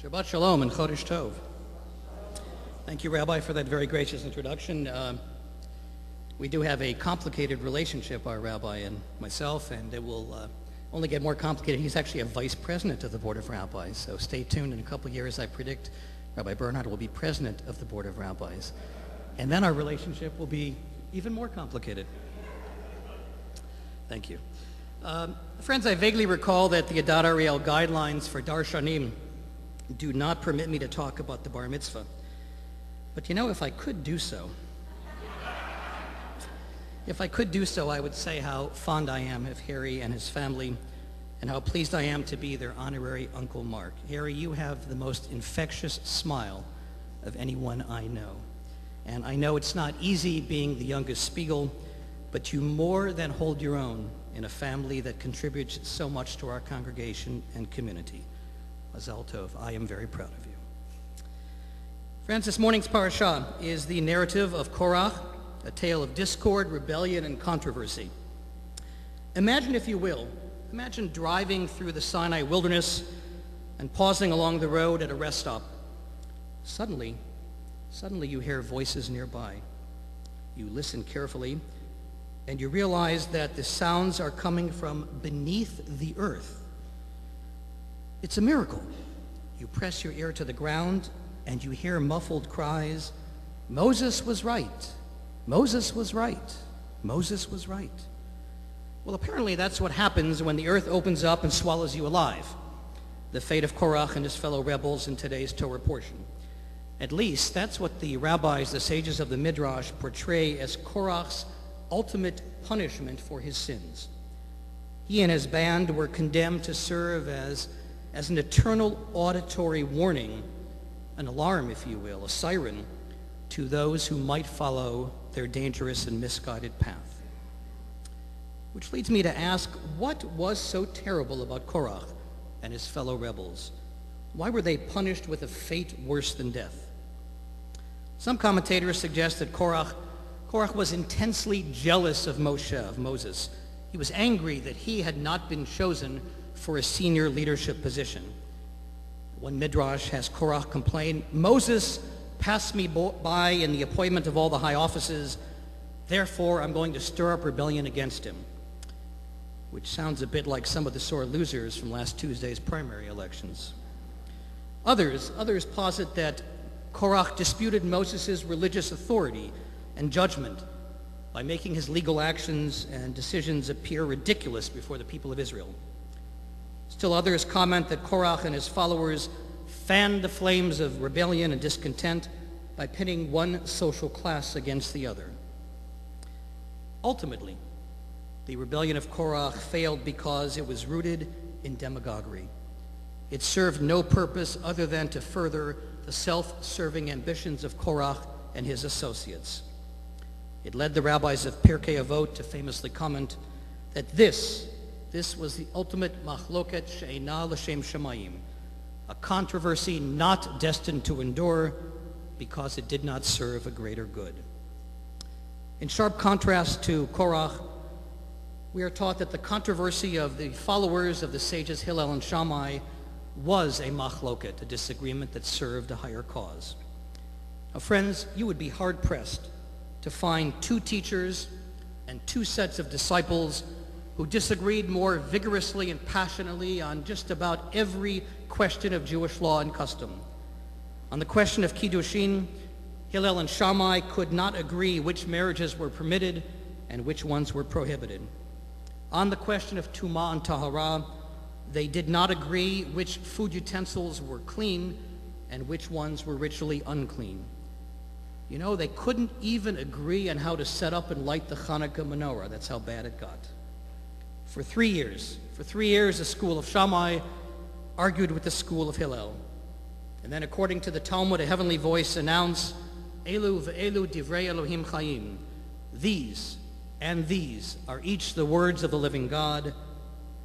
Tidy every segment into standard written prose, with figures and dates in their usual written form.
Shabbat Shalom and Chodesh Tov. Thank you, Rabbi, for that very gracious introduction. We do have a complicated relationship, our Rabbi and myself, and it will only get more complicated. He's actually a vice president of the Board of Rabbis, so stay tuned. In a couple of years, I predict Rabbi Bernhard will be president of the Board of Rabbis. And then our relationship will be even more complicated. Thank you. Friends, I vaguely recall that the Adat Ariel guidelines for Darshanim do not permit me to talk about the bar mitzvah. But you know, if I could do so, I would say how fond I am of Harry and his family and how pleased I am to be their honorary Uncle Mark. Harry, you have the most infectious smile of anyone I know. And I know it's not easy being the youngest Spiegel, but you more than hold your own in a family that contributes so much to our congregation and community. Mazal Tov, I am very proud of you. Friends, this morning's parashah is the narrative of Korah, a tale of discord, rebellion, and controversy. Imagine, if you will, imagine driving through the Sinai wilderness and pausing along the road at a rest stop. Suddenly you hear voices nearby. You listen carefully, and you realize that the sounds are coming from beneath the earth. It's a miracle. You press your ear to the ground, and you hear muffled cries, "Moses was right. Moses was right. Moses was right." Well, apparently that's what happens when the earth opens up and swallows you alive. The fate of Korah and his fellow rebels in today's Torah portion. At least that's what the rabbis, the sages of the Midrash, portray as Korah's ultimate punishment for his sins. He and his band were condemned to serve as an eternal auditory warning, an alarm, if you will, a siren, to those who might follow their dangerous and misguided path. Which leads me to ask, what was so terrible about Korah and his fellow rebels? Why were they punished with a fate worse than death? Some commentators suggest that Korah was intensely jealous of Moses. He was angry that he had not been chosen for a senior leadership position. One Midrash has Korah complain, "Moses passed me by in the appointment of all the high offices, therefore I'm going to stir up rebellion against him," which sounds a bit like some of the sore losers from last Tuesday's primary elections. Others posit that Korah disputed Moses' religious authority and judgment by making his legal actions and decisions appear ridiculous before the people of Israel. Still others comment that Korah and his followers fanned the flames of rebellion and discontent by pitting one social class against the other. Ultimately, the rebellion of Korah failed because it was rooted in demagoguery. It served no purpose other than to further the self-serving ambitions of Korah and his associates. It led the rabbis of Pirkei Avot to famously comment that this was the ultimate machloket she'ena l'shem shamayim, a controversy not destined to endure because it did not serve a greater good. In sharp contrast to Korah, we are taught that the controversy of the followers of the sages Hillel and Shammai was a machloket, a disagreement that served a higher cause. Now, friends, you would be hard-pressed to find two teachers and two sets of disciples who disagreed more vigorously and passionately on just about every question of Jewish law and custom. On the question of Kiddushin, Hillel and Shammai could not agree which marriages were permitted and which ones were prohibited. On the question of Tumah and Tahara, they did not agree which food utensils were clean and which ones were ritually unclean. You know, they couldn't even agree on how to set up and light the Hanukkah menorah. That's how bad it got. For 3 years, the school of Shammai argued with the school of Hillel. And then, according to the Talmud, a heavenly voice announced, "Elu ve'elu divrei Elohim chayim." These and these are each the words of the living God,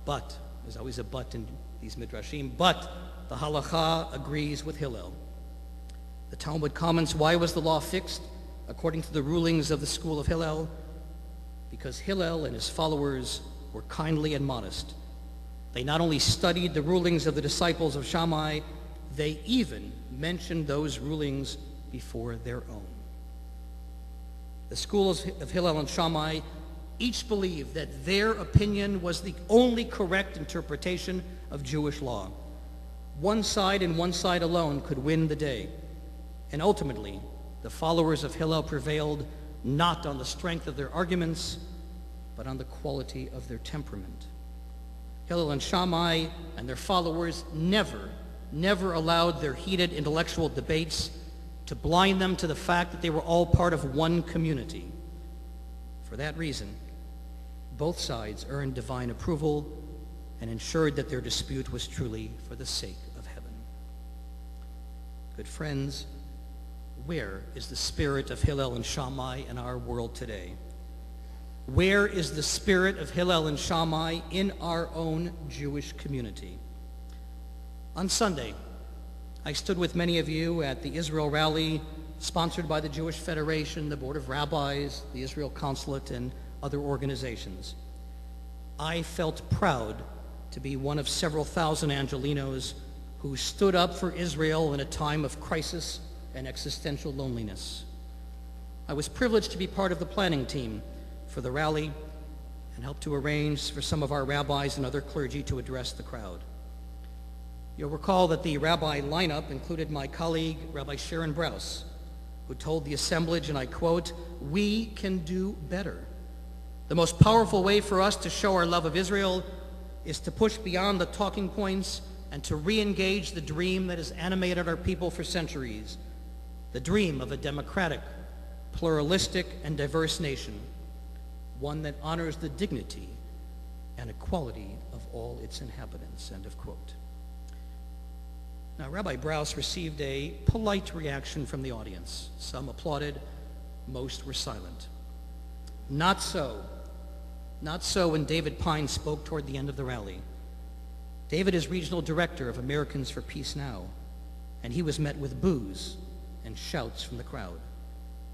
but, there's always a but in these midrashim, but the halacha agrees with Hillel. The Talmud comments, why was the law fixed according to the rulings of the school of Hillel? Because Hillel and his followers were kindly and modest. They not only studied the rulings of the disciples of Shammai, They even mentioned those rulings before their own. The schools of Hillel and Shammai each believed that their opinion was the only correct interpretation of Jewish law. One side and one side alone could win the day. And ultimately, the followers of Hillel prevailed not on the strength of their arguments, but on the quality of their temperament. Hillel and Shammai and their followers never allowed their heated intellectual debates to blind them to the fact that they were all part of one community. For that reason, both sides earned divine approval and ensured that their dispute was truly for the sake of heaven. Good friends, where is the spirit of Hillel and Shammai in our world today? Where is the spirit of Hillel and Shammai in our own Jewish community? On Sunday, I stood with many of you at the Israel rally sponsored by the Jewish Federation, the Board of Rabbis, the Israel Consulate, and other organizations. I felt proud to be one of several thousand Angelenos who stood up for Israel in a time of crisis and existential loneliness. I was privileged to be part of the planning team for the rally and helped to arrange for some of our rabbis and other clergy to address the crowd. You'll recall that the rabbi lineup included my colleague, Rabbi Sharon Brous, who told the assemblage, and I quote, "We can do better. The most powerful way for us to show our love of Israel is to push beyond the talking points and to re-engage the dream that has animated our people for centuries, the dream of a democratic, pluralistic, and diverse nation, one that honors the dignity and equality of all its inhabitants," end of quote. Now, Rabbi Brous received a polite reaction from the audience. Some applauded, most were silent. Not so when David Pine spoke toward the end of the rally. David is regional director of Americans for Peace Now, and he was met with boos and shouts from the crowd.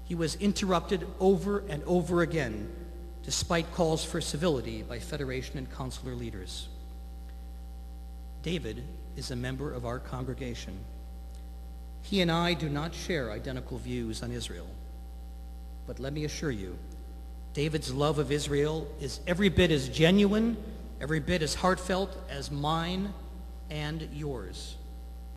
He was interrupted over and over again, despite calls for civility by Federation and consular leaders. David is a member of our congregation. He and I do not share identical views on Israel. But let me assure you, David's love of Israel is every bit as genuine, every bit as heartfelt as mine and yours.